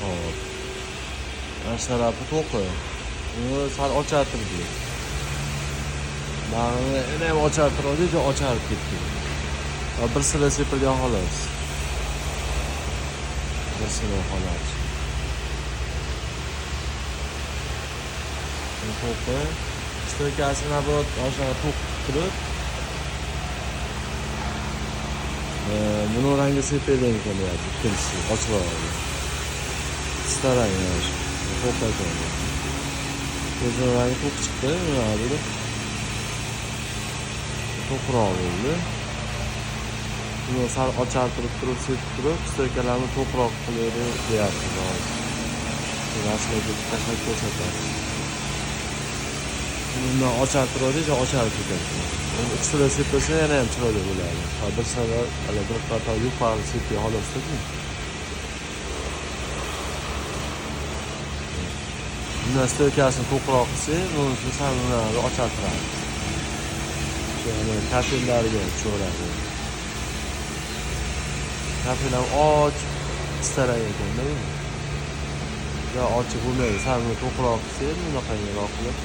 Hop. Mana shu tarafi to'qi. Buni sal ochartirdik. Bag'rini yana ham ochartirdik, ocharib ketdi. Va bir sira sepilgan xolos. Bir sira xolos. Bu to'qi. Stoykasini nabrot aşağı to'qib turib, buni rangi sepilgan kelyapti. Ikkinchisi ochiqroq. Starang mana shu. To'qi ekan. Ko'zning rangi to'q chiqdi, mana bu. To'qroq bo'ldi. Buni sal ochartirib turib, sepib turib, stoykalarni to'qroq qilaylik deyapti hozir. Rasmga tashlab ko'rsatadi. Buni ochartirdik, ocharib ketadi. Uni ikkisini sepilsa yana ham chiroyli bo'ladi. Bir safar hali bir qator yuqori sepib xolos-ku. Bundan stoykasini to'qroq qilsak, buni sal ochartiradi. Yani kafellarga cho'radi. Kafelar och, staray ekan-da. Ya ochiq bo'lmaydi, sal to'qroq qilsak, bunaqangiroq qilib